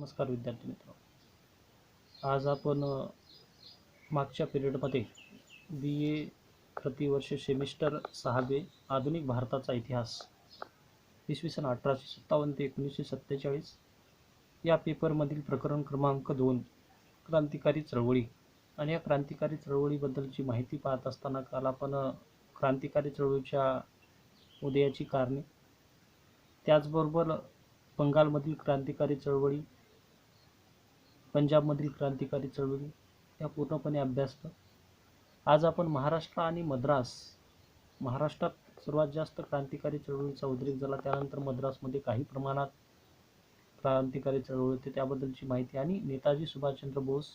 नमस्कार विद्यार्थी मित्र. आज आपण मागच्या पिरियडमध्ये बी ए प्रतिवर्ष सेमिस्टर 6वे आधुनिक भारताचा इतिहास इसवी सन 1857 ते 1947 या पेपरमधील प्रकरण क्रमांक 2 क्रांतिकारी चळवळी आणि या क्रांतिकारी चळवळीबद्दलची माहिती पाहत असताना काल आपण क्रांतिकारी चळवळीच्या उदयाची कारणे, त्याचबरोबर बंगालमधील क्रांतिकारी चळवळी, पंजाबमधील क्रांतिकारी चळवळी या पूर्णपणे अभ्यासलं. आज आपण महाराष्ट्र आणि मद्रास, महाराष्ट्रात सर्वात जास्त क्रांतिकारी चळवळीचा उद्रेक झाला, त्यानंतर मद्रासमध्ये काही प्रमाणात क्रांतिकारी चळवळ होते त्याबद्दलची माहिती आणि नेताजी सुभाषचंद्र बोस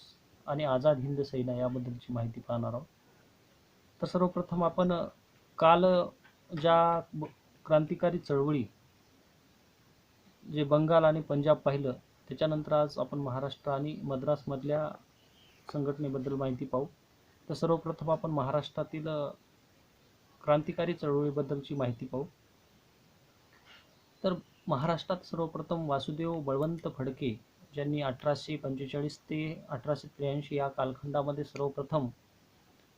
आणि आझाद हिंद सेना याबद्दलची माहिती पाहणार आहोत. तर सर्वप्रथम आपण काल ज्या क्रांतिकारी चळवळी जे बंगाल आणि पंजाब पाहिलं, त्याच्यानंतर आज आपण महाराष्ट्र आणि मद्रासमधल्या संघटनेबद्दल माहिती पाहू. तर सर्वप्रथम आपण महाराष्ट्रातील क्रांतिकारी चळवळीबद्दलची माहिती पाहू. तर महाराष्ट्रात सर्वप्रथम वासुदेव बळवंत फडके, ज्यांनी 1845 ते 1883 या कालखंडामध्ये सर्वप्रथम,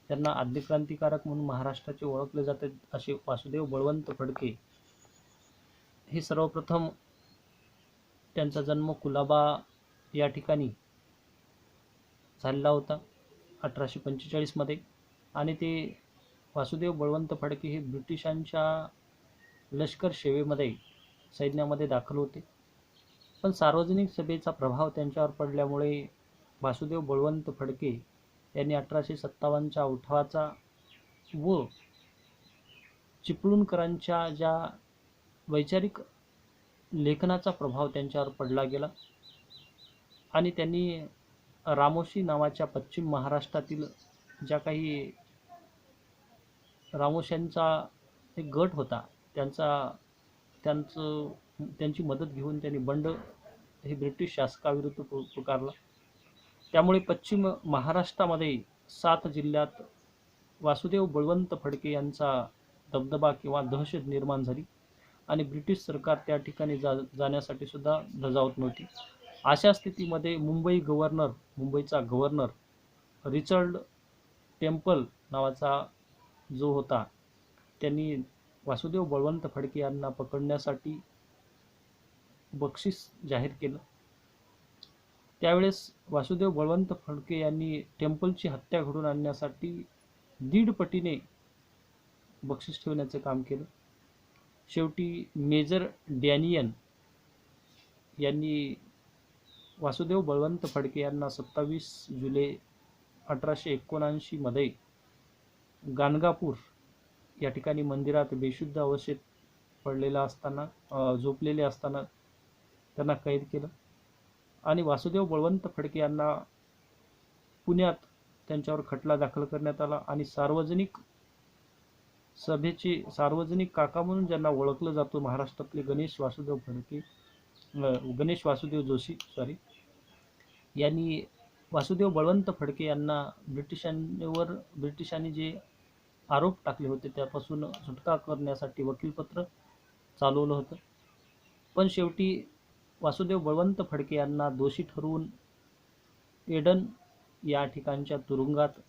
त्यांना आद्यक्रांतिकारक म्हणून महाराष्ट्राचे ओळखले जाते असे वासुदेव बळवंत फडके हे सर्वप्रथम, त्यांचा जन्म कुलाबा या ठिकाणी झालेला होता 1845 मध्ये आणि ते वासुदेव बळवंत फडके हे ब्रिटिशांच्या लष्कर सेवेमध्ये, सैन्यामध्ये दाखल होते. पण सार्वजनिक सभेचा प्रभाव त्यांच्यावर पडल्यामुळे वासुदेव बळवंत फडके यांनी 1857च्या उठावाचा व चिपळूणकरांच्या ज्या वैचारिक लेखनाचा प्रभाव त्यांच्यावर पडला गेला आणि त्यांनी रामोशी नावाच्या पश्चिम महाराष्ट्रातील ज्या काही रामोश्यांचा एक गट होता, त्यांची मदत घेऊन त्यांनी बंड हे ब्रिटिश शासकाविरुद्ध पुकारला. त्यामुळे पश्चिम महाराष्ट्रामध्ये 7 जिल्ह्यात वासुदेव बळवंत फडके यांचा दबदबा किंवा दहशत निर्माण झाली आणि ब्रिटिश सरकार त्या ठिकाणी जाण्यासाठी सुद्धा धजावत नव्हती. अशा स्थितीमध्ये मुंबईचा गव्हर्नर रिचर्ड टेम्पल नावाचा जो होता, त्यांनी वासुदेव बळवंत फडके यांना पकडण्यासाठी बक्षीस जाहीर केलं. त्यावेळेस वासुदेव बळवंत फडके यांनी टेम्पलची हत्या घडून आणण्यासाठी 1.5 पटीने बक्षीस ठेवण्याचे काम केलं. शेवटी मेजर डॅनियन यांनी वासुदेव बळवंत फडके यांना 27 जुलै 1879 मध्ये गाणगापूर या ठिकाणी मंदिरात बेशुद्ध अवस्थेत झोपलेले असताना त्यांना कैद केलं आणि वासुदेव बळवंत फडके यांना पुण्यात त्यांच्यावर खटला दाखल करण्यात आला आणि सार्वजनिक काका म्हणून ज्यांना ओळखलं जातं महाराष्ट्रातले गणेश वासुदेव जोशी यांनी वासुदेव बळवंत फडके यांना ब्रिटिशांनी जे आरोप टाकले होते त्यापासून सुटका करण्यासाठी वकीलपत्र चालवलं होतं. पण शेवटी वासुदेव बळवंत फडके यांना दोषी ठरवून एडन या ठिकाणच्या तुरुंगात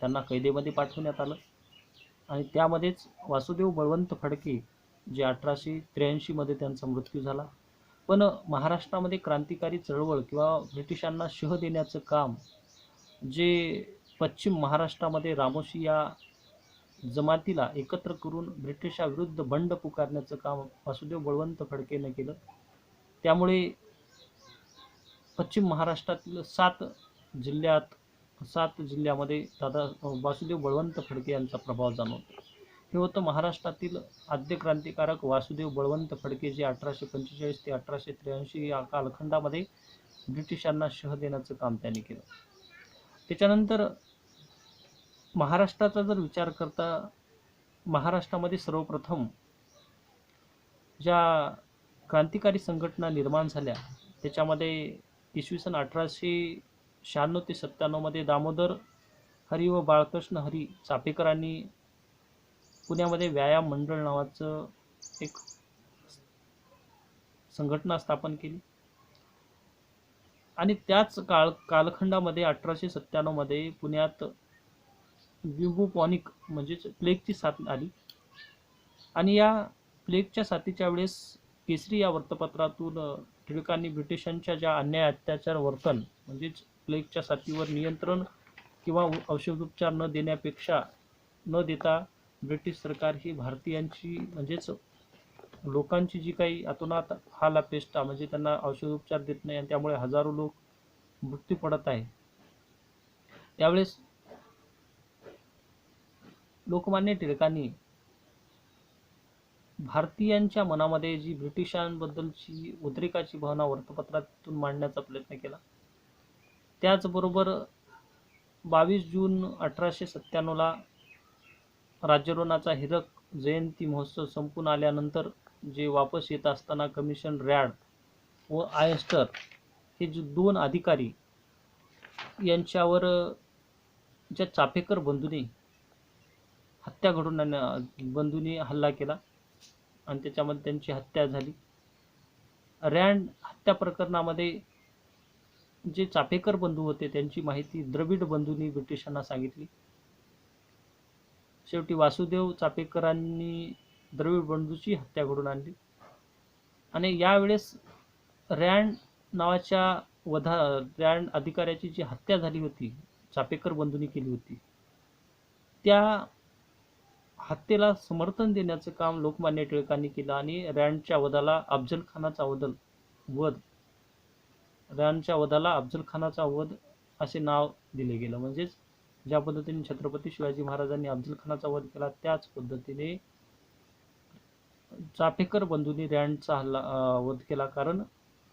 त्यांना कैदेमध्ये पाठवण्यात आलं आणि त्यामध्येच वासुदेव बळवंत फडके जे 1883 मध्ये त्यांचा मृत्यू झाला. पण महाराष्ट्रामध्ये क्रांतिकारी चळवळ किंवा ब्रिटिशांना शह देण्याचं काम जे पश्चिम महाराष्ट्रामध्ये रामोशी या जमातीला एकत्र करून ब्रिटिशाविरुद्ध बंड पुकारण्याचं काम वासुदेव बळवंत फडकेने केलं. त्यामुळे पश्चिम महाराष्ट्रातील 7 जिल्ह्यामध्ये वासुदेव बळवंत फडके यांचा प्रभाव जाणवतो. हे होतं महाराष्ट्रातील आद्य क्रांतिकारक वासुदेव बळवंत फडके, जे 1845 ते 1883 या कालखंडामध्ये ब्रिटिशांना शह देण्याचं काम त्यांनी केलं. त्याच्यानंतर महाराष्ट्राचा जर विचार करता, महाराष्ट्रामध्ये सर्वप्रथम ज्या क्रांतिकारी संघटना निर्माण झाल्या त्याच्यामध्ये इसवी सन 1896 ते 97 मध्ये दामोदर हरी व बाळकृष्ण हरी चापेकरांनी पुण्यामध्ये व्यायाम मंडळ नावाचं एक संघटना स्थापन केली आणि त्याच कालखंडामध्ये 1897 मध्ये पुण्यात ब्युबोपॉनिक म्हणजेच प्लेगची साथ आली. आणि या प्लेगच्या साथीच्या वेळेस केसरी या वृत्तपत्रातून टिळकांनी ब्रिटिशांच्या ज्या अन्याय अत्याचार वर्तन म्हणजेच प्लेगच्या साथीवर नियंत्रण किंवा औषधोपचार न देता ब्रिटिश सरकार ही भारतीयांची म्हणजेच लोकांची जी काही अतोनात हाल अपेष्टा म्हणजे त्यांना औषधोपचार देत नाही आणि त्यामुळे हजारो लोक मृत्यू पडत आहे. त्यावेळेस लोकमान्य टिळकांनी भारतीयांच्या मनामध्ये जी ब्रिटिशांबद्दलची उद्रेकाची भावना वृत्तपत्रातून मांडण्याचा प्रयत्न केला. त्याचबरोबर 22 जून 1897ला राज्यारोहणाचा हिरक जयंती महोत्सव संपून आल्यानंतर जे वापस येत असताना कमिशन रॅड व आयस्टर हे जे दोन अधिकारी यांच्यावर ज्या चाफेकर बंधूंनी बंधूंनी हल्ला केला आणि त्याच्यामध्ये त्यांची हत्या झाली. रँड हत्या प्रकरणामध्ये जे चाफेकर बंधू होते त्यांची माहिती द्रविड बंधूंनी ब्रिटिशांना सांगितली. शेवटी वासुदेव चाफेकरांनी द्रविड बंधूची हत्या घडून आणली आणि यावेळेस रँड रँड अधिकाऱ्याची जी हत्या झाली होती चाफेकर बंधूंनी केली होती त्या हत्येला समर्थन देण्याचं काम लोकमान्य टिळकांनी केलं आणि रँडच्या वधाला अफजल खानाचा वध असे नाव दिले गेलं. म्हणजेच ज्या पद्धतीने छत्रपती शिवाजी महाराजांनी अफजल खानाचा वध केला त्याच पद्धतीने चाफेकर बंधूंनी रँडचा वध केला. कारण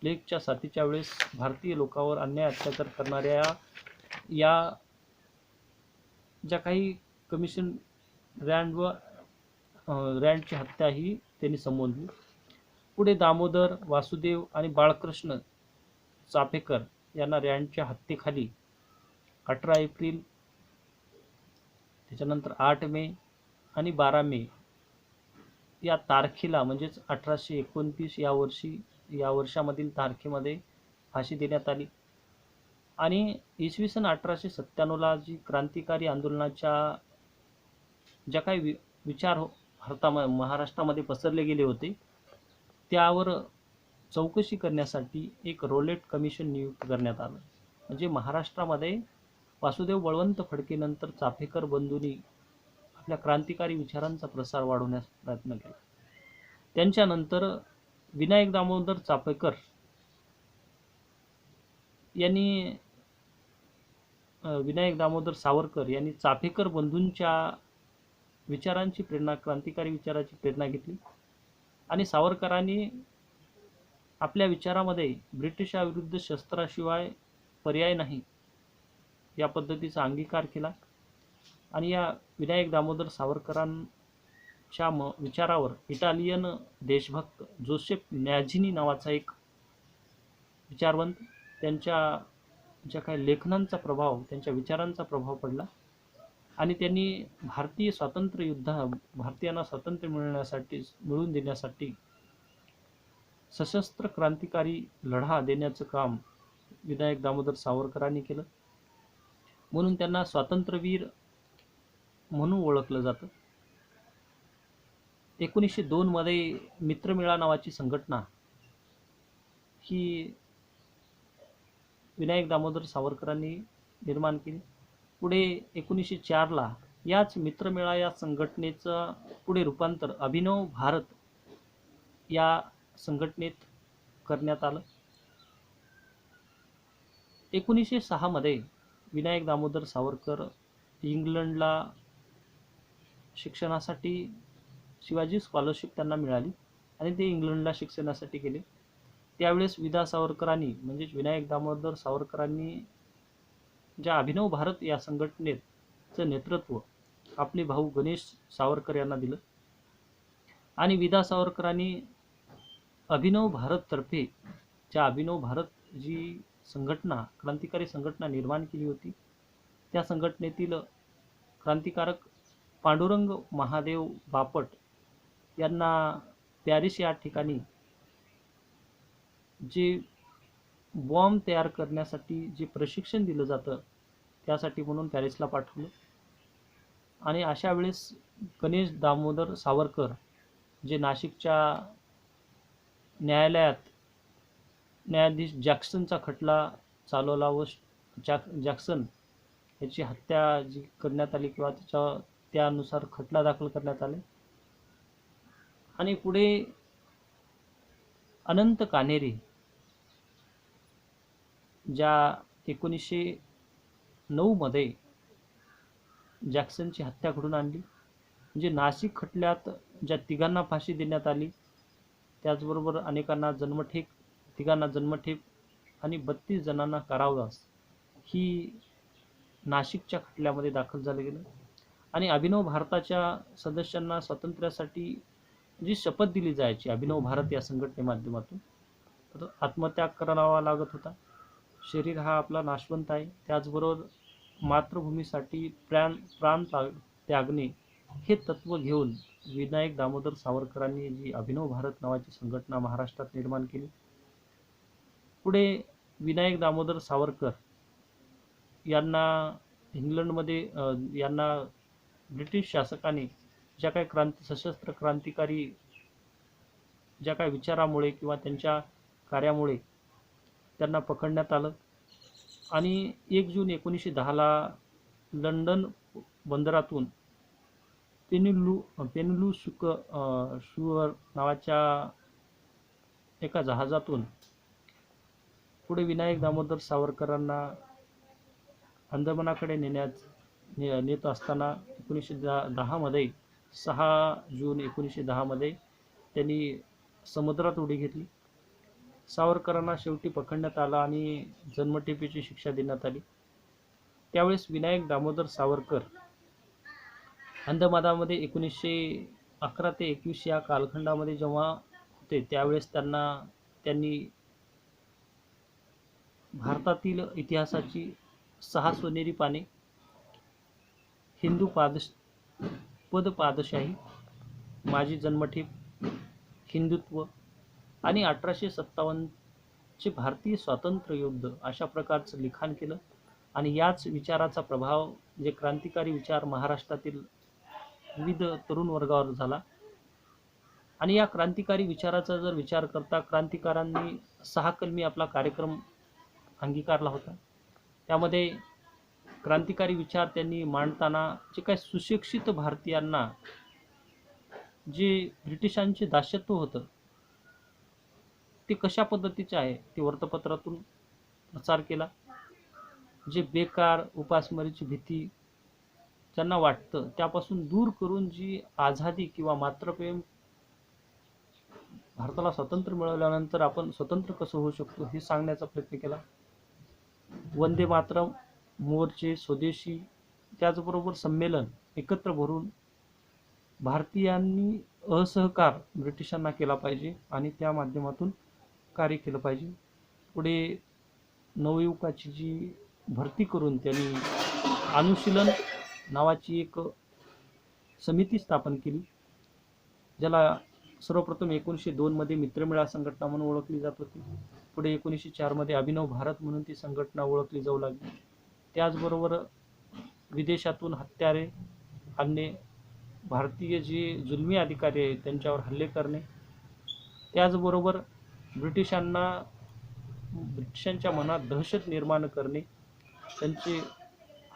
प्लेगच्या साथीच्या वेळेस भारतीय लोकांवर अन्याय अत्याचार करणाऱ्या या ज्या काही कमिशन रँडची हत्या ही त्यांनी संबोधली. पुढे दामोदर, वासुदेव आणि बाळकृष्ण चाफेकर यांना रँडच्या हत्येखाली 18 एप्रिल, त्याच्यानंतर 8 मे आणि 12 मे या तारखेला म्हणजेच 1829 या वर्षामधील तारखेमध्ये फाशी देण्यात आली. आणि इसवी सन 1897ला जी क्रांतिकारी आंदोलनाच्या ज्या काही विचार महाराष्ट्रामध्ये पसरले गेले होते त्यावर चौकशी करण्यासाठी एक रोलेट कमिशन नियुक्त करण्यात आलं. म्हणजे महाराष्ट्रामध्ये वासुदेव बळवंत फडकेनंतर चाफेकर बंधूंनी आपल्या क्रांतिकारी विचारांचा प्रसार वाढवण्याचा प्रयत्न केला. त्यांच्यानंतर विनायक दामोदर चाफेकर यांनी विनायक दामोदर सावरकर यांनी चाफेकर बंधूंच्या क्रांतिकारी विचाराची प्रेरणा घेतली आणि सावरकरांनी आपल्या विचारामध्ये ब्रिटिशाविरुद्ध शस्त्राशिवाय पर्याय नाही या पद्धतीचा अंगीकार केला. आणि या विनायक दामोदर सावरकरांच्या विचारावर इटालियन देशभक्त जोसेफ मॅझिनी नावाचा एक विचारवंत त्यांच्या ज्या काही लेखनांचा प्रभाव त्यांच्या विचारांचा प्रभाव पडला आणि त्यांनी भारतीयांना स्वातंत्र्य मिळवून देण्यासाठी सशस्त्र क्रांतिकारी लढा देण्याचं काम विनायक दामोदर सावरकरांनी केलं. म्हणून त्यांना स्वातंत्र्यवीर म्हणून ओळखलं जातं. 1902 मध्ये मित्रमेळा नावाची संघटना ही विनायक दामोदर सावरकरांनी निर्माण केली. पुढे 1904ला याच मित्रमेळा या संघटनेचं पुढे रूपांतर अभिनव भारत या संघटनेत करण्यात आलं. 1906 मध्ये विनायक दामोदर सावरकर इंग्लंडला शिक्षणासाठी शिवाजी स्कॉलरशिप त्यांना मिळाली आणि ते इंग्लंडला शिक्षणासाठी गेले. त्यावेळेस विदा सावरकरांनी म्हणजेच विनायक दामोदर सावरकरांनी ज्या अभिनव भारत या संघटनेचं नेतृत्व आपले भाऊ गणेश सावरकर यांना दिलं आणि विदा सावरकरांनी अभिनव भारततर्फे ज्या अभिनव भारत जी क्रांतिकारी संघटना निर्माण केली होती त्या संघटनेतील क्रांतिकारक पांडुरंग महादेव बापट यांना पॅरिस या ठिकाणी जे बॉम्ब तयार करण्यासाठी जे प्रशिक्षण दिलं जातं त्यासाठी म्हणून पॅरिसला पाठवलं. आणि अशा वेळेस गणेश दामोदर सावरकर जे नाशिकच्या न्यायालयात न्यायाधीश जॅक्सनचा खटला चालवला व जॅक्सन याची हत्या जी करण्यात आली किंवा त्यानुसार खटला दाखल करण्यात आले. आणि पुढे अनंत कान्हेरे ज्या 1909 मध्ये जॅक्सनची हत्या घडून आणली, म्हणजे नाशिक खटल्यात ज्या तिघांना फाशी देण्यात आली त्याचबरोबर अनेकांना जन्मठेप, तिघांना जन्मठेप आणि 32 जणांना कारावास ही नाशिकच्या खटल्यामध्ये दाखल झालं गेलं. आणि अभिनव भारताच्या सदस्यांना स्वातंत्र्यासाठी जी शपथ दिली जायची अभिनव भारत या संघटने माध्यमातून, तर आत्मत्याग करावा लागत होता. शरीर हा आपला नाशवंत आहे, त्याचबरोबर मातृभूमीसाठी प्राण त्यागणे हे तत्व घेऊन विनायक दामोदर सावरकरांनी जी अभिनव भारत नावाची संघटना महाराष्ट्रात निर्माण केली. पुढे विनायक दामोदर सावरकर यांना इंग्लंडमध्ये यांना ब्रिटिश शासकाने ज्या काही सशस्त्र क्रांतिकारी ज्या काही विचारामुळे किंवा त्यांच्या कार्यामुळे त्यांना पकडण्यात आलं आणि 1 जून 1910 लंडन बंदरातून पेनिलू शुअर नावाच्या एका जहाजातून पुढे विनायक दामोदर सावरकरांना अंदमानाकडे नेत असताना 1910 मध्ये 6 जून 1910 मध्ये त्यांनी समुद्रात उडी घेतली. सावरकरांना शेवटी पकडण्यात आलं आणि जन्मठेपेची शिक्षा देण्यात आली. त्यावेळेस विनायक दामोदर सावरकर अंदमानामध्ये 1911 ते 21 या कालखंडामध्ये जेव्हा होते त्यावेळेस त्यांनी भारतातील इतिहासाची 6 सोनेरी पाने, हिंदू पदपादशाही, माझी जन्मठेप, हिंदुत्व आणि 1857 चे भारतीय स्वातंत्र्य युद्ध अशा प्रकारचं लिखाण केलं. आणि याच विचाराचा प्रभाव जे क्रांतिकारी विचार महाराष्ट्रातील विविध तरुण वर्गावर झाला. आणि या क्रांतिकारी विचाराचा जर विचार करता क्रांतिकारांनी 6 कलमी आपला कार्यक्रम अंगीकारला होता. त्यामध्ये क्रांतिकारी विचार त्यांनी मांडताना जे काही सुशिक्षित भारतीयांना जे ब्रिटिशांचे दास्यत्व होतं ते कशा पद्धतीचे आहे ते वृत्तपत्रातून प्रचार केला. जे बेकार उपासमारीची भीती ज्यांना वाटतं त्यापासून दूर करून जी आझादी किंवा मातृप्रेम, भारताला स्वातंत्र्य मिळवल्यानंतर आपण स्वतंत्र कसं होऊ शकतो हे सांगण्याचा प्रयत्न केला. वंदे मातरम, मोर्चे, स्वदेशी, त्याचबरोबर संमेलन एकत्र भरून भारतीयांनी असहकार ब्रिटिशांना केला पाहिजे आणि त्या माध्यमातून कार्य केलं पाहिजे. पुढे नवयुवकाची जी भरती करून त्यांनी अनुशीलन नावाची एक समिती स्थापन केली, ज्याला सर्वप्रथम 1902 मध्ये मित्रमेळा संघटना म्हणून ओळखली जात होती. पुढे 1904 मध्ये अभिनव भारत म्हणून ती संघटना ओळखली जाऊ लागली. त्याचबरोबर विदेशातून हत्यारे आणणे, भारतीय जे जुलमी अधिकारी आहेत त्यांच्यावर हल्ले करणे, त्याचबरोबर ब्रिटिशांच्या मनात दहशत निर्माण करणे,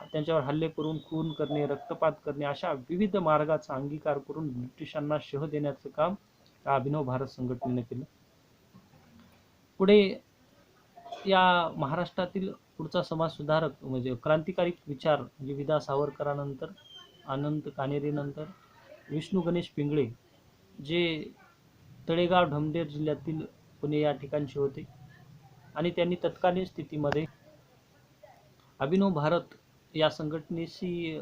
त्यांच्यावर हल्ले करून खून करणे, रक्तपात करणे, अशा विविध मार्गाचा अंगीकार करून ब्रिटिशांना शह देण्याचं काम अभिनव भारत संघटनेने केलं. पुढे या महाराष्ट्रातील पुढचा समाजसुधारक म्हणजे क्रांतिकारी विचार म्हणजे विदा सावरकरांनंतर, अनंत कान्हेरेनंतर विष्णू गणेश पिंगळे जे तळेगाव ढमढेर जिल्ह्यातील पुणे या ठिकाणचे होते. आणि त्यांनी तत्कालीन स्थितीमध्ये अभिनव भारत या संघटनेशी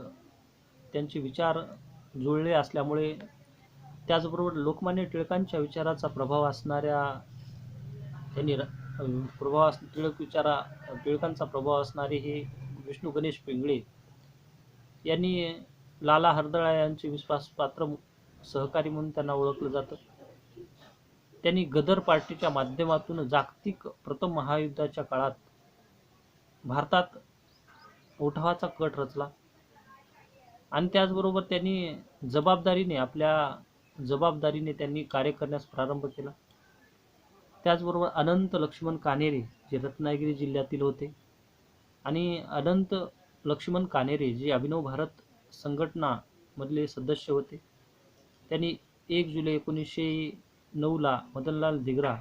त्यांचे विचार जुळले असल्यामुळे, त्याचबरोबर लोकमान्य टिळकांच्या विचाराचा प्रभाव असणाऱ्या टिळकांचा प्रभाव असणारे हे विष्णू गणेश पिंगळे यांनी लाला हरदळा यांचे विश्वासपात्र सहकारी म्हणून त्यांना ओळखलं जातं. त्यांनी गदर पार्टीच्या माध्यमातून जागतिक प्रथम महायुद्धाच्या काळात भारतात उठावाचा कट रचला आणि त्याचबरोबर त्यांनी जबाबदारीने त्यांनी कार्य करण्यास प्रारंभ केला. त्याचबरोबर अनंत लक्ष्मण कान्हेरे जे रत्नागिरी जिल्ह्यातील होते आणि अनंत लक्ष्मण कान्हेरे जे अभिनव भारत संघटना मधले सदस्य होते. त्यांनी 1 जुलै 1909 मदनलाल धिंगरा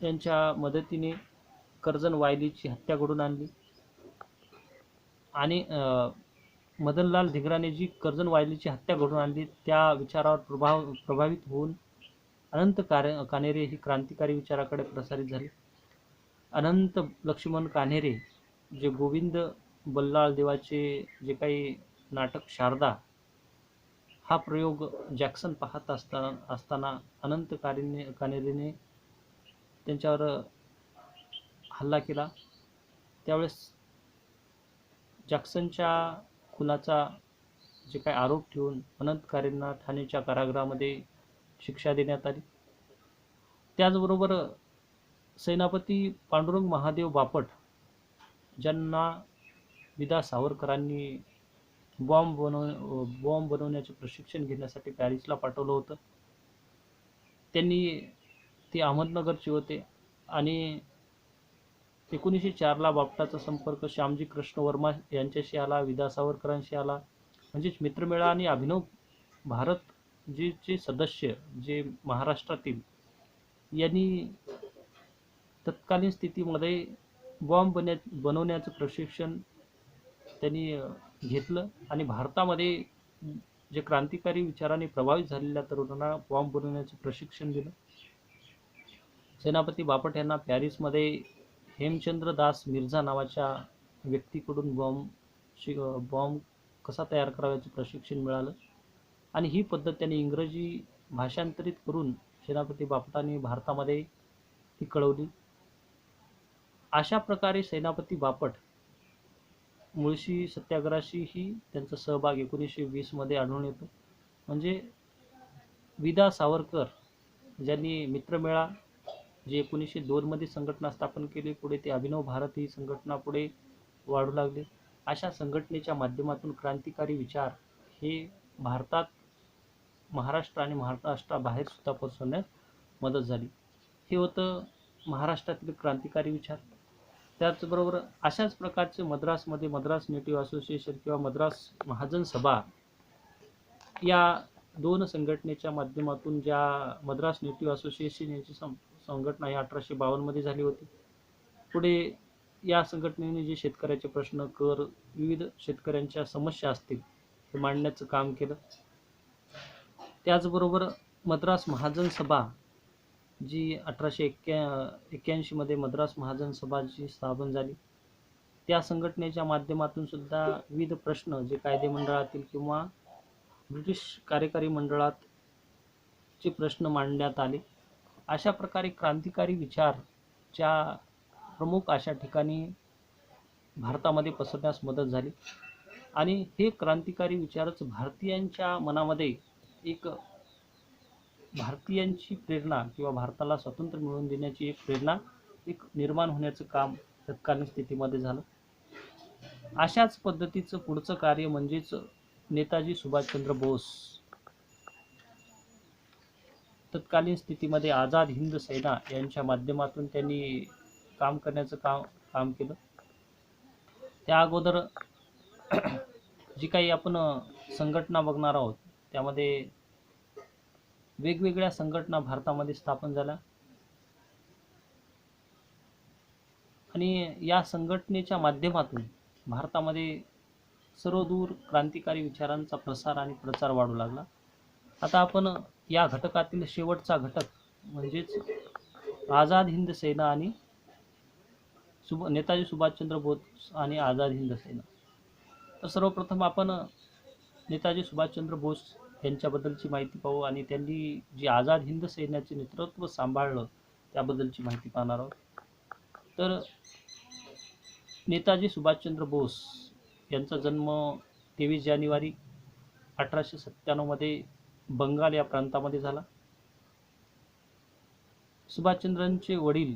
यांच्या मदतीने कर्जन वायलीची हत्या घडून आणली आणि मदनलाल धिंगराने जी कर्जन वायलीची हत्या घडून आणली त्या विचारावर प्रभावित होऊन अनंत कान्हेरे ही क्रांतिकारी विचाराकडे प्रसारित झाले. अनंत लक्ष्मण कान्हेरे जे गोविंद बल्लाळ देवाचे जे काही नाटक शारदा हा प्रयोग जॅक्सन पाहत असताना अनंत कान्हेरेने त्यांच्यावर हल्ला केला. त्यावेळेस जॅक्सनच्या खुनाचा जे काही आरोप ठेवून अनंत कान्हेरेंना ठाणेच्या कारागृहामध्ये शिक्षा देण्यात आली. त्याचबरोबर सेनापती पांडुरंग महादेव बापट ज्यांना विदा सावरकरांनी बॉम्ब बनवण्याचे प्रशिक्षण घेण्यासाठी पॅरिसला पाठवलं होतं. त्यांनी ते अहमदनगरचे होते आणि 1904 बापटाचा संपर्क श्यामजी कृष्ण वर्मा यांच्याशी आला, विदा सावरकरांशी आला. म्हणजेच मित्रमेळा आणि अभिनव भारत जे सदस्य जे महाराष्ट्रातील यांनी तत्कालीन स्थितीमध्ये बॉम्ब बनवण्याचं प्रशिक्षण त्यांनी घेतलं आणि भारतामध्ये जे क्रांतिकारी विचाराने प्रभावित झालेल्या तरुणांना बॉम्ब बनवण्याचं प्रशिक्षण दिलं. सेनापती बापट यांना पॅरिसमध्ये हेमचंद्र दास मिर्झा नावाच्या व्यक्तीकडून बॉम्ब कसा तयार करावयाचं प्रशिक्षण मिळालं आणि ही पद्धत त्यांनी इंग्रजी भाषांतरित करून सेनापती बापटांनी भारतामध्ये ती कळवली. अशा प्रकारे सेनापती बापट मुळशी सत्याग्रहाशीही त्यांचा सहभाग 1920 मध्ये आढळून येतो. म्हणजे विदा सावरकर ज्यांनी मित्रमेळा जे 1902 मध्ये संघटना स्थापन केली, पुढे ते अभिनव भारत ही संघटना पुढे वाढू लागली. अशा संघटनेच्या माध्यमातून क्रांतिकारी विचार हे भारतात महाराष्ट्र आणि महाराष्ट्राबाहेर सुद्धा पोहोचवण्यास मदत झाली. हे होतं महाराष्ट्रातील क्रांतिकारी विचार. त्याचबरोबर अशाच प्रकारचे मद्रासमध्ये मद्रास नेटिव्ह असोसिएशन किंवा मद्रास महाजन सभा या 2 संघटनेच्या माध्यमातून ज्या मद्रास नेटिव्ह असोसिएशन यांची संघटना ही 1852 मध्ये झाली होती. पुढे या संघटनेने जे शेतकऱ्याचे प्रश्न, कर, विविध शेतकऱ्यांच्या समस्या असतील हे मांडण्याचं काम केलं. त्याचबरोबर मद्रास महाजन सभा जी 1881 मध्ये मद्रास महाजन सभा जी स्थापन झाली, त्या संघटनेच्या माध्यमातून सुद्धा विविध प्रश्न जे कायदे मंडळातील किंवा ब्रिटिश कार्यकारी मंडळात चे प्रश्न मांडण्यात आले. अशा प्रकारे क्रांतिकारी विचारच्या प्रमुख अशा ठिकाणी भारतामध्ये पसरण्यास मदत झाली आणि हे क्रांतिकारी विचारच भारतीयांच्या मनामध्ये एक भारतीयांची प्रेरणा किंवा भारताला स्वातंत्र्य मिळवून देण्याची एक प्रेरणा निर्माण होण्याचं काम तत्कालीन स्थितीमध्ये झालं. अशाच पद्धतीचं पुढचं कार्य म्हणजेच नेताजी सुभाषचंद्र बोस तत्कालीन स्थितीमध्ये आझाद हिंद सेना यांच्या माध्यमातून त्यांनी काम करण्याचं काम केलं. त्या अगोदर जी काही आपण संघटना बघणार आहोत त्यामध्ये वेगवेगळ्या संघटना भारतामध्ये स्थापन झाल्या आणि या संघटनेच्या माध्यमातून भारतामध्ये सर्वदूर क्रांतिकारी विचारांचा प्रसार आणि प्रचार वाढू लागला. आता आपण या घटकातील शेवटचा घटक म्हणजेच आझाद हिंद सेना आणि नेताजी सुभाषचंद्र बोस आणि आझाद हिंद सेना. तर सर्वप्रथम आपण नेताजी सुभाषचंद्र बोस यांच्याबद्दलची माहिती पाहू आणि त्यांनी जी आझाद हिंद सैन्याचे नेतृत्व सांभाळलं त्याबद्दलची माहिती पाहणार आहोत. तर नेताजी सुभाषचंद्र बोस यांचा जन्म 23 जानेवारी 1897 मध्ये बंगाल या प्रांतामध्ये झाला. सुभाषचंद्रांचे वडील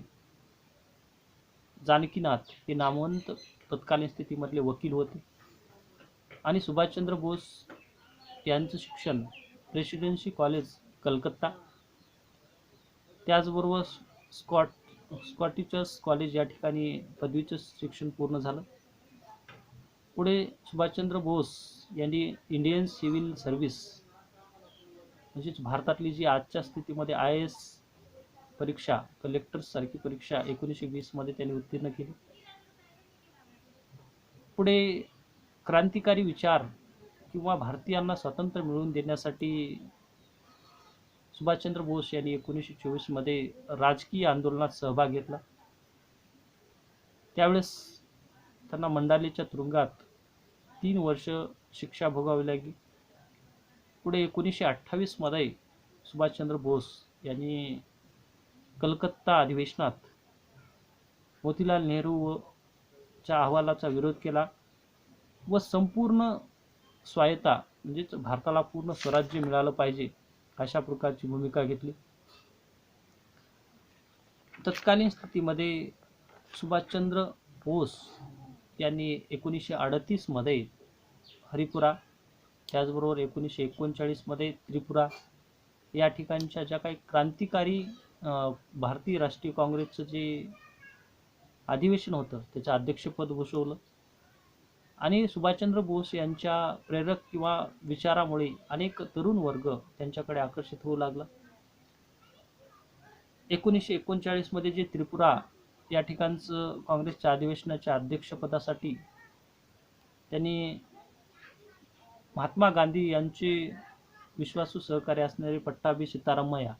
जानकीनाथ हे नामवंत तत्कालीन स्थितीमधले वकील होते आणि सुभाषचंद्र बोस यांचं शिक्षण प्रेसिडेन्सी कॉलेज कलकत्ता, त्याचबरोबर स्कॉटिशर्स कॉलेज या ठिकाणी पदवीचं शिक्षण पूर्ण झालं. पुढे सुभाषचंद्र बोस यांनी इंडियन सिव्हिल सर्व्हिस म्हणजेच भारतातली जी आजच्या स्थितीमध्ये IAS परीक्षा, कलेक्टर्स सारखी परीक्षा 1920 मध्ये त्यांनी उत्तीर्ण केली. पुढे क्रांतिकारी विचार किंवा भारतीयांना स्वातंत्र्य मिळवून देण्यासाठी सुभाषचंद्र बोस यांनी 1924 मध्ये राजकीय आंदोलनात सहभाग घेतला. त्यावेळेस त्यांना मंडालेच्या तुरुंगात 3 वर्ष शिक्षा भोगावी लागली. पुढे 1928 मध्ये सुभाषचंद्र बोस यांनी कलकत्ता अधिवेशनात मोतीलाल नेहरूच्या अहवालाचा विरोध केला व संपूर्ण स्वायत्ता म्हणजेच भारताला पूर्ण स्वराज्य मिळालं पाहिजे अशा प्रकारची भूमिका घेतली. तत्कालीन स्थितीमध्ये सुभाषचंद्र बोस यांनी 1938 मध्ये हरिपुरा, त्याचबरोबर 1939 मध्ये त्रिपुरा या ठिकाणच्या ज्या काही क्रांतिकारी भारतीय राष्ट्रीय काँग्रेसचं जे अधिवेशन होतं त्याचं अध्यक्षपद भूषवलं आणि सुभाषचंद्र बोस यांच्या प्रेरक किंवा विचारामुळे अनेक तरुण वर्ग त्यांच्याकडे आकर्षित होऊ लागला. 1939 मध्ये जे त्रिपुरा या ठिकाणचं काँग्रेसच्या अधिवेशनाच्या अध्यक्षपदासाठी त्यांनी महात्मा गांधी यांचे विश्वासू सहकारी असणारे पट्टाभी सीतारामय्या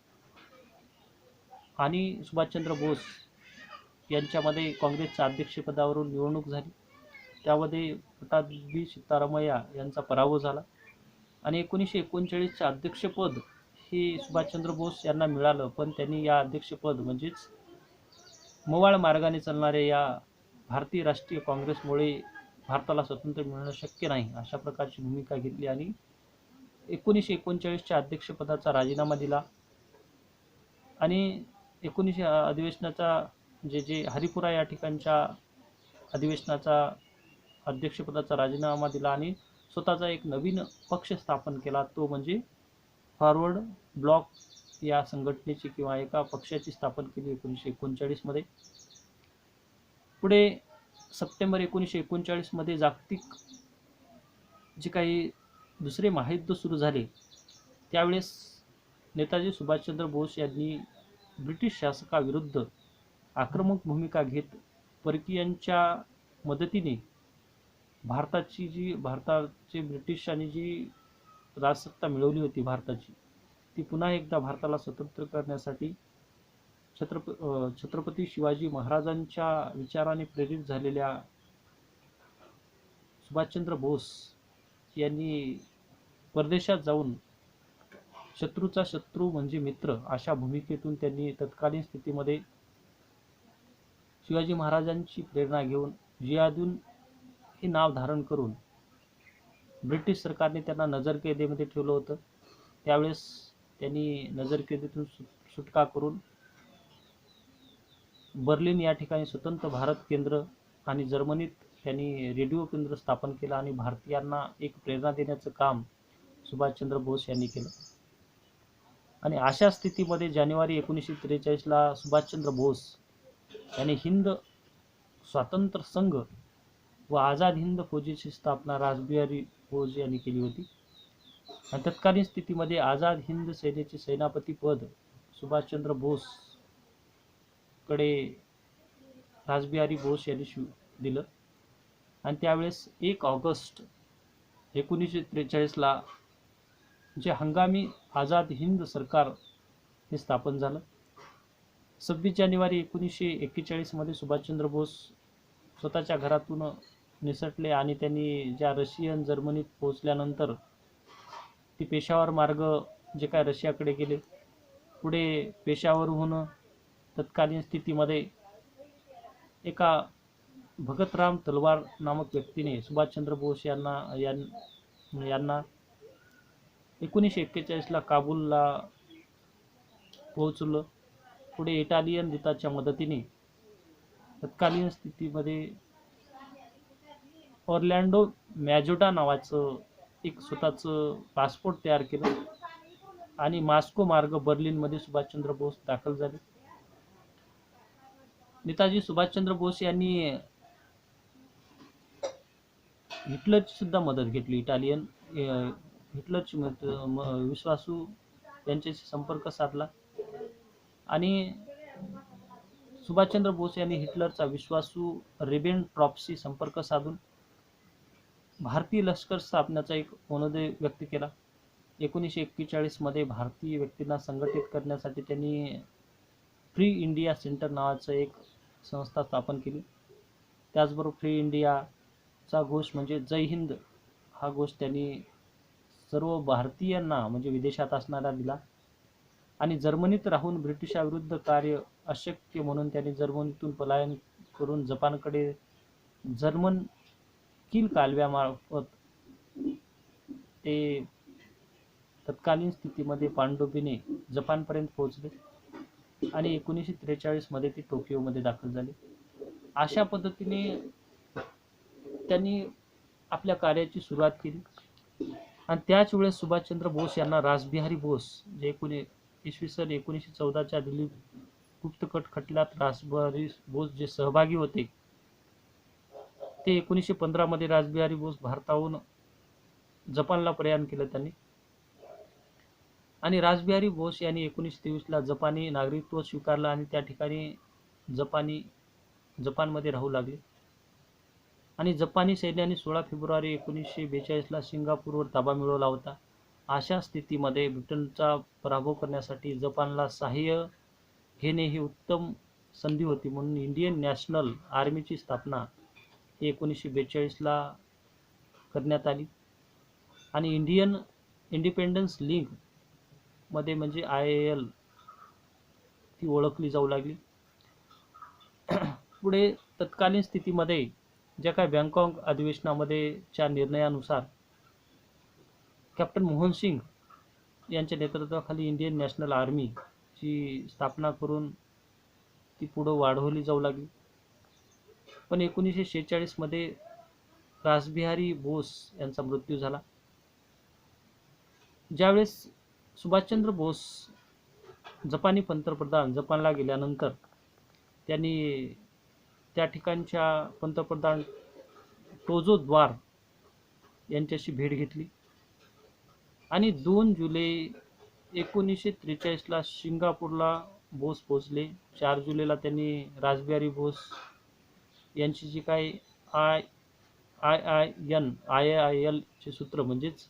आणि सुभाषचंद्र बोस यांच्यामध्ये काँग्रेसच्या अध्यक्षपदावरून निवडणूक झाली. त्यामध्ये पट्टाभी सीतारामय्या यांचा पराभव झाला आणि 1939चे अध्यक्षपद हे सुभाषचंद्र बोस यांना मिळालं, पण त्यांनी या अध्यक्षपद म्हणजेच मवाळ मार्गाने चालणाऱ्या या भारतीय राष्ट्रीय काँग्रेसमुळे भारताला स्वातंत्र्य मिळणं शक्य नाही अशा प्रकारची भूमिका घेतली आणि 1939च्या अध्यक्षपदाचा राजीनामा दिला आणि 19 अधिवेशनाचा जे हरिपुरा या ठिकाणच्या अधिवेशनाचा अध्यक्षपदाचा राजीनामा दिला आणि स्वतःचा एक नवीन पक्ष स्थापन केला, तो म्हणजे फॉरवर्ड ब्लॉक या संघटनेची किंवा एका पक्षाची स्थापना केली 1939 मध्ये. पुढे सप्टेंबर 1939 मध्ये जागतिक जे काही दुसरे महायुद्ध सुरू झाले त्यावेळेस नेताजी सुभाषचंद्र बोस यांनी ब्रिटिश शासकाविरुद्ध आक्रमक भूमिका घेत परकीयांच्या मदतीने भारताची ब्रिटिशांनी जी राजसत्ता मिळवली होती भारताची, ती पुन्हा एकदा भारताला स्वतंत्र करण्यासाठी छत्रपती शिवाजी महाराजांच्या विचाराने प्रेरित झालेल्या सुभाषचंद्र बोस यांनी परदेशात जाऊन शत्रूचा शत्रू म्हणजे मित्र अशा भूमिकेतून त्यांनी तत्कालीन स्थितीमध्ये शिवाजी महाराजांची प्रेरणा घेऊन जियादून हे नाव धारण करून ब्रिटिश सरकारने त्यांना नजरकैदेमध्ये ठेवलं होतं. त्यावेळेस त्यांनी नजरकैदेतून सुटका करून बर्लिन या ठिकाणी स्वतंत्र भारत केंद्र आणि जर्मनीत त्यांनी रेडिओ केंद्र स्थापन केलं आणि भारतीयांना एक प्रेरणा देण्याचं काम सुभाषचंद्र बोस यांनी केलं. आणि अशा स्थितीमध्ये जानेवारी 1943ला सुभाषचंद्र बोस यांनी हिंद स्वातंत्र्य संघ व आझाद हिंद फौजेची स्थापना रासबिहारी बोस यांनी केली होती. आणि तत्कालीन स्थितीमध्ये आझाद हिंद सेनेचे सेनापती पद सुभाषचंद्र बोस कडे रासबिहारी बोस यांनी दिलं आणि त्यावेळेस 1 ऑगस्ट 1943ला जे हंगामी आझाद हिंद सरकार हे स्थापन झालं. 26 जानेवारी 1941 मध्ये सुभाषचंद्र बोस स्वतःच्या घरातून निसटले आणि त्यांनी ज्या रशियन जर्मनीत पोहोचल्यानंतर ती पेशावर मार्ग जे काय रशियाकडे गेले. पुढे पेशावरहून तत्कालीन स्थितीमध्ये एका भगतराम तलवार नामक व्यक्तीने सुभाषचंद्र बोस यांना 1941ला काबूलला पोहोचलं. पुढे इटालियन दूताच्या मदतीने तत्कालीन स्थितीमध्ये ऑर्लॅंडो मॅजोटा नावाचं एक स्वतःचं पासपोर्ट तयार केलं आणि मॉस्को मार्ग बर्लिनमध्ये सुभाषचंद्र बोस दाखल झाले. नेताजी सुभाषचंद्र बोस यांनी हिटलरची सुद्धा मदत घेतली. हिटलरची विश्वासू यांच्याशी संपर्क साधला आणि सुभाषचंद्र बोस यांनी हिटलरचा विश्वासू रिबेनट्रॉपशी संपर्क साधून भारतीय लष्कर स्थापनेचा एक मनोदय व्यक्त केला. 1941 मध्ये भारतीय व्यक्तींना संघटित करण्यासाठी त्यांनी फ्री इंडिया सेंटर नावाचं एक संस्था स्थापन केली. त्याचबरोबर फ्री इंडियाचा घोष म्हणजे जय हिंद हा घोष त्यांनी सर्व भारतीयांना म्हणजे विदेशात असणारा दिला आणि जर्मनीत राहून ब्रिटिशाविरुद्ध कार्य अशक्य म्हणून त्यांनी जर्मनीतून पलायन करून जपानकडे जर्मन किल कालव्यामार्फत ते तत्कालीन स्थितीमध्ये पांडुबीने जपानपर्यंत पोहोचले आणि 1943 मध्ये ते टोकियोमध्ये दाखल झाले. अशा पद्धतीने त्यांनी आपल्या कार्याची सुरुवात केली आणि त्याच वेळेस सुभाषचंद्र बोस यांना रासबिहारी बोस जे इसवी सन 1914च्या दिल्ली गुप्तकट खटल्यात रासबिहारी बोस जे सहभागी होते ते 1915 मध्ये रासबिहारी बोस भारताहून जपानला प्रयाण केलं त्यांनी आणि रासबिहारी बोस यांनी 1923ला जपानी नागरिकत्व स्वीकारलं आणि त्या ठिकाणी जपानमध्ये राहू लागले आणि जपानी सैन्याने 16 फेब्रुवारी 1942ला सिंगापूरवर ताबा मिळवला होता. अशा स्थितीमध्ये ब्रिटनचा पराभव करण्यासाठी जपानला सहाय्य घेणे ही उत्तम संधी होती म्हणून इंडियन नॅशनल आर्मीची स्थापना 1942ला करण्यात आली आणि इंडियन इंडिपेंडन्स लीग मध्ये म्हणजे IAL ती ओळखली जाऊ लागली. पुढे तत्कालीन स्थितीमध्ये ज्या काही बँकॉक अधिवेशनामध्ये च्या निर्णयानुसार कॅप्टन मोहन सिंग यांच्या नेतृत्वाखाली इंडियन नॅशनल आर्मीची स्थापना करून ती पुढं वाढवली जाऊ लागली. पण 1946 मध्ये रासबिहारी बोस यांचा मृत्यू झाला. ज्यावेळेस सुभाषचंद्र बोस जपानी पंतप्रधान जपानला गेल्यानंतर त्यांनी त्या ठिकाणच्या पंतप्रधान टोजो द्वार यांच्याशी भेट घेतली आणि 2 जुलै 1943ला सिंगापूरला बोस पोहोचले. 4 जुलैला त्यांनी रासबिहारी बोस यांची जी काही IAL चे सूत्र म्हणजेच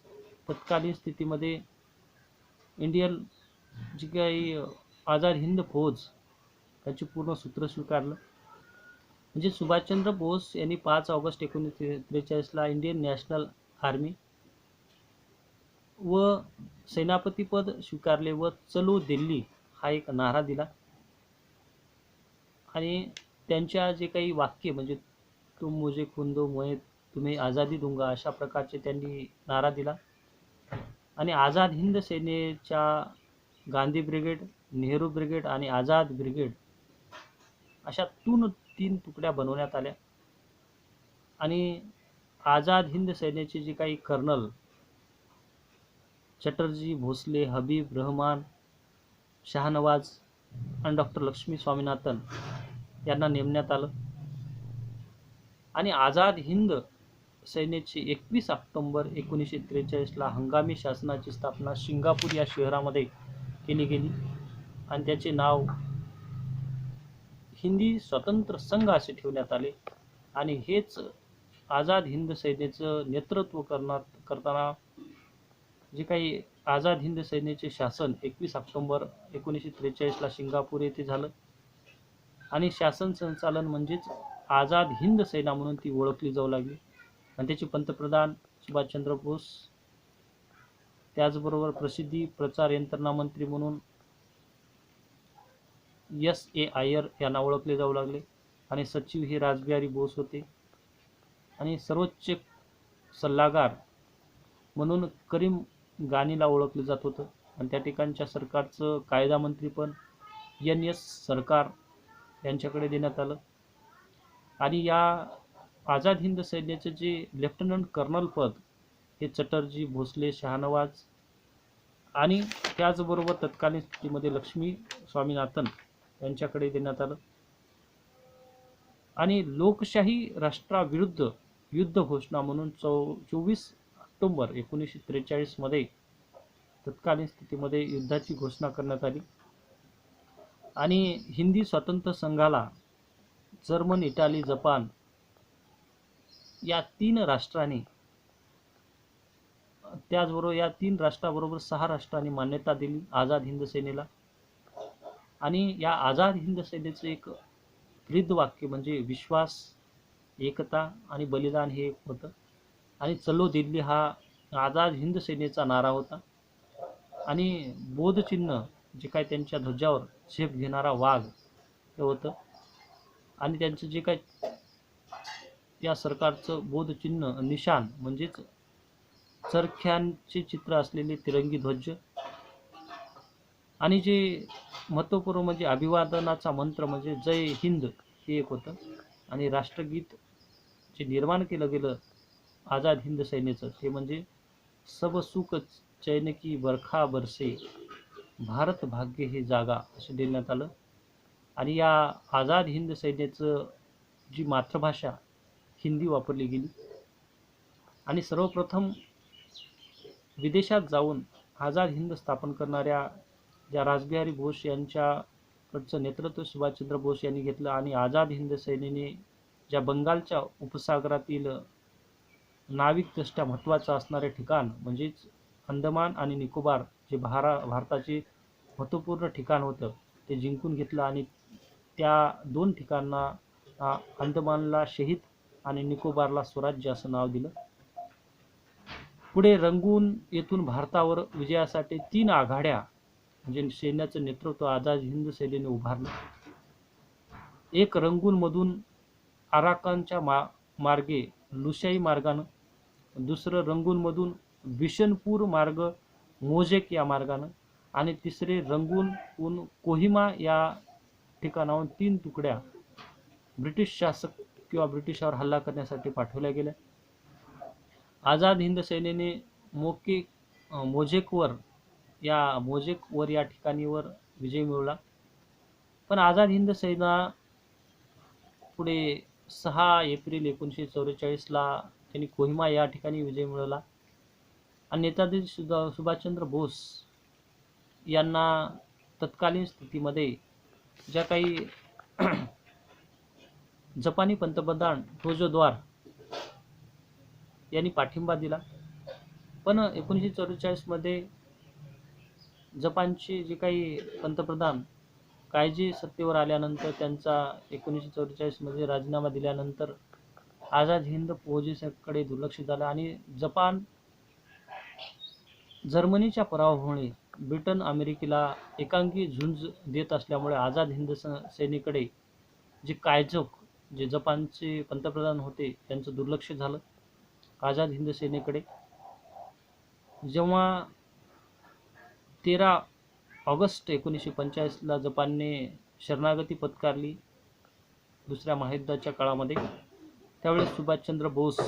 तत्कालीन स्थितीमध्ये इंडियन जी काही आझाद हिंद फौज त्याची पूर्ण सूत्र स्वीकारलं. म्हणजे सुभाषचंद्र बोस यांनी 5 ऑगस्ट 1943ला इंडियन नॅशनल आर्मी व सेनापतीपद स्वीकारले व चलो दिल्ली हा एक नारा दिला आणि त्यांच्या जे काही वाक्य म्हणजे तुम मुझे खून दो मैं तुम्हें आझादी दूंगा अशा प्रकारचे त्यांनी नारा दिला आणि आझाद हिंद सेनेच्या गांधी ब्रिगेड, नेहरू ब्रिगेड आणि आझाद ब्रिगेड अशा 3 तुकड्या बनवण्यात आल्या आणि आझाद हिंद सेनेचे जे काही कर्नल चटर्जी, भोसले, हबीब रहमान, शाहनवाज आणि डॉक्टर लक्ष्मी स्वामीनाथन यांना नेमण्यात आलं आणि आझाद हिंद सेनेची 21 ऑक्टोबर 1943ला हंगामी शासनाची स्थापना सिंगापूर या शहरामध्ये केली गेली आणि त्याचे नाव हिंदी स्वतंत्र संघ असे ठेवण्यात आले आणि हेच आझाद हिंद सेनेचं नेतृत्व करताना जे काही आझाद हिंद सेनेचे शासन 21 ऑक्टोबर 1943ला सिंगापूर येथे झालं आणि शासन संचालन म्हणजेच आझाद हिंद सेना म्हणून ती ओळखली जाऊ लागली आणि त्याचे पंतप्रधान सुभाषचंद्र बोस, त्याचबरोबर प्रसिद्धी प्रचार यंत्रणा मंत्री म्हणून S.A. अय्यर यांना ओळखले जाऊ लागले आणि सचिव हे रासबिहारी बोस होते आणि सर्वोच्च सल्लागार म्हणून करीम गाणीला ओळखलं जात होतं आणि त्या ठिकाणच्या सरकारचं कायदा मंत्री पण NS सरकार यांच्याकडे देण्यात आलं. आणि या आझाद हिंद सैन्याचे जे लेफ्टनंट कर्नल पद हे चटर्जी, भोसले, शहानवाज आणि त्याचबरोबर तत्कालीन स्थितीमध्ये लक्ष्मी स्वामीनाथन यांच्याकडे देण्यात आलं. आणि लोकशाही राष्ट्राविरुद्ध युद्ध घोषणा म्हणून 24 ऑक्टोबर 1943 मध्ये तत्कालीन स्थितीमध्ये युद्धाची घोषणा करण्यात आली. आणि हिंदी स्वातंत्र्य संघाला जर्मन, इटाली, जपान या 3 राष्ट्रांनी, त्याचबरोबर या 3 राष्ट्राबरोबर 6 राष्ट्रांनी मान्यता दिली आझाद हिंद सेनेला. आणि या आझाद हिंद सेनेचं एक ब्रीद वाक्य म्हणजे विश्वास, एकता आणि बलिदान हे एक होतं. आणि चलो दिल्ली हा आझाद हिंद सेनेचा नारा होता. आणि बोधचिन्ह जे काय त्यांच्या ध्वजावर झेप घेणारा वाघ हे होतं. आणि त्यांचं जे काय या सरकारचं बोधचिन्ह निशान म्हणजेच चरख्यांचे चित्र असलेले तिरंगी ध्वज. आणि जे महत्त्वपूर्ण म्हणजे अभिवादनाचा मंत्र म्हणजे जय हिंद हे एक होतं. आणि राष्ट्रगीत जे निर्माण केलं गेलं आझाद हिंद सेनेचं ते म्हणजे सब सुख चैन की बरखा बरसे, भारत भाग्य हे जागा असं देण्यात आलं. आणि या आझाद हिंद सैन्याचं जी मातृभाषा हिंदी वापरली गेली. आणि सर्वप्रथम विदेशात जाऊन आझाद हिंद स्थापन करणाऱ्या ज्या रासबिहारी घोष यांच्याकडचं नेतृत्व सुभाषचंद्र बोस यांनी घेतलं. आणि आझाद हिंद सेनेने ज्या बंगालच्या उपसागरातील नाविकदृष्ट्या महत्त्वाचं असणारे ठिकाण म्हणजेच अंदमान आणि निकोबार जे भारताचे महत्त्वपूर्ण ठिकाण होतं ते जिंकून घेतलं. आणि त्या 2 ठिकाणांना अंदमानला शहीद आणि निकोबारला स्वराज्य असं नाव दिलं. पुढे रंगून येथून भारतावर विजयासाठी 3 आघाड्या म्हणजे सैन्याचं नेतृत्व आझाद हिंद सेनेने उभारलं. एक रंगूनमधून आराकानच्या मार्गे लुशाई मार्गानं, दुसरं रंगूनमधून बिशनपूर मार्ग मोजेक या मार्गानं, आणि तिसरे रंगूनहून कोहिमा या ठिकाणाहून 3 तुकड्या ब्रिटिश शासक किंवा ब्रिटिशावर हल्ला करण्यासाठी पाठवल्या गेल्या. आझाद हिंद सेनेने मोजेकवर या ठिकाणीवर विजय मिळवला. पण आझाद हिंद सेना पुढे 6 एप्रिल 1944 ला त्यांनी कोहिमा या ठिकाणी विजय मिळवला. आणि नेताजी सुभाषचंद्र बोस यांना तत्कालीन स्थितीमध्ये ज्या काही जपानी पंतप्रधान टोजो द्वार यांनी पाठिंबा दिला. पण 1944 मध्ये जपानचे जे काही पंतप्रधान कायजी सत्तेवर आल्यानंतर त्यांचा 1944 मध्ये राजीनामा दिल्यानंतर आझाद हिंद फौजेकडे दुर्लक्ष झालं. आणि जर्मनीच्या पराभवामुळे ब्रिटन अमेरिकेला एकांगी झुंज देत असल्यामुळे आझाद हिंद सेनेकडे जे कायजोक जे जपानचे पंतप्रधान होते त्यांचं दुर्लक्ष झालं आझाद हिंद सेनेकडे. जेव्हा 13 ऑगस्ट 1945 ला जपानने शरणागती पत्करली दुसऱ्या महायुद्धाच्या काळामध्ये, त्यावेळेस सुभाषचंद्र बोस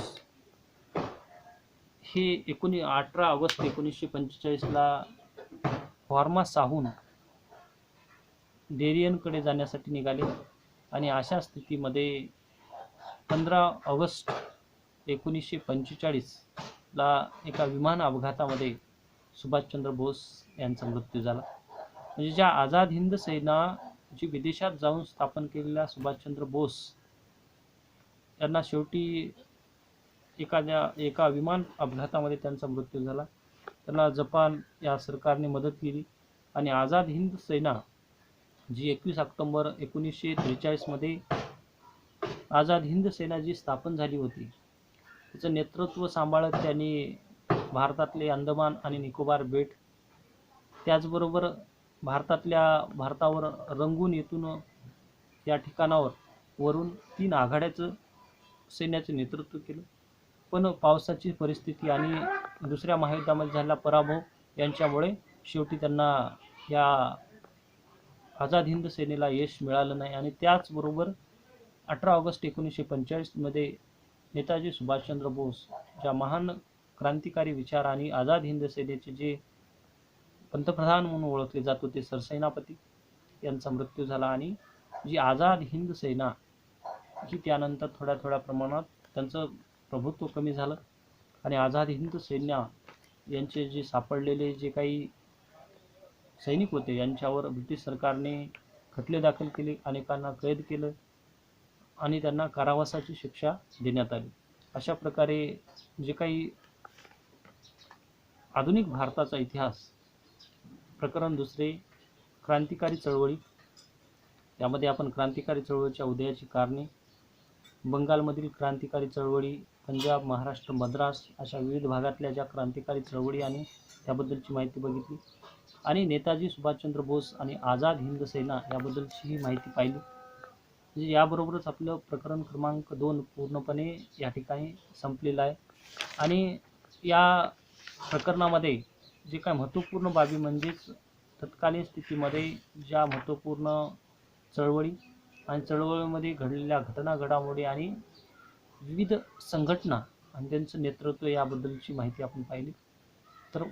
हे 18 ऑगस्ट 1945 ला फॉर्मासाहून डेरियनकडे जाण्यासाठी निघाले. आणि अशा स्थितीमध्ये 15 ऑगस्ट 1945 ला एका विमान अपघातामध्ये सुभाषचंद्र बोस यांचा मृत्यू झाला. म्हणजे ज्या आझाद हिंद सेना जी विदेशात जाऊन स्थापन केलेल्या सुभाषचंद्र बोस यांना शेवटी एका विमान अपघातामध्ये त्यांचा मृत्यू झाला. त्यांना जपान या सरकारने मदत केली. आणि आझाद हिंद सेना जी 21 ऑक्टोबर 1943 मध्ये आझाद हिंद सेना जी स्थापन झाली होती त्याचं नेतृत्व सांभाळत त्यांनी भारतातले अंदमान आणि निकोबार बेट, त्याचबरोबर भारतावर रंगून येथून या ठिकाणावर वरून 3 आघाड्याचं सैन्याचं नेतृत्व केलं. पण पावसाची परिस्थिती आणि दुसऱ्या महायुद्धामध्ये झालेला पराभव यांच्यामुळे शेवटी त्यांना या आझाद हिंद सेनेला यश मिळालं नाही. आणि त्याचबरोबर 18 ऑगस्ट 1945 मध्ये नेताजी सुभाषचंद्र बोस ज्या महान क्रांतिकारी विचार आणि आझाद हिंद सेनेचे जे पंतप्रधान म्हणून ओळखले जात होते सरसेनापती यांचा मृत्यू झाला. आणि जी आझाद हिंद सेना ही त्यानंतर थोड्या प्रमाणात त्यांचं प्रभुत्व कमी झालं. आणि आझाद हिंद सेना यांचे जे सापडलेले जे काही सैनिक होते यांच्यावर ब्रिटिश सरकारने खटले दाखल केले, अनेकांना कैद केलं आणि त्यांना कारावासाची शिक्षा देण्यात आली. अशा प्रकारे जे काही आधुनिक भारताचा इतिहास प्रकरण दुसरे, क्रांतिकारी चळवळी, यामध्ये आपण क्रांतिकारी चळवळीच्या उदयाची कारणे, बंगालमधील क्रांतिकारी चळवळी, पंजाब, महाराष्ट्र, मद्रास अशा विविध भागातल्या ज्या क्रांतिकारी चळवळी आणि त्याबद्दलची माहिती बघितली. आणि नेताजी सुभाषचंद्र बोस आणि आझाद हिंद सेना याबद्दलची ही माहिती पाहिली. म्हणजे याबरोबरच आपलं प्रकरण क्रमांक 2 पूर्णपणे या ठिकाणी संपलेलं आहे. आणि या प्रकरणामध्ये जे काय महत्त्वपूर्ण बाबी म्हणजेच तत्कालीन स्थितीमध्ये ज्या महत्त्वपूर्ण चळवळी आणि चळवळीमध्ये घडलेल्या घटना घडामोडी आणि विविध संघटना आणि त्यांचं नेतृत्व याबद्दलची माहिती आपण पाहिली. तर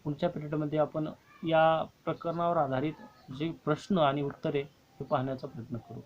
पुढच्या पिरियडमध्ये आपण या प्रकरणावर आधारित जे प्रश्न आणि उत्तरे हे पाहण्याचा प्रयत्न करू.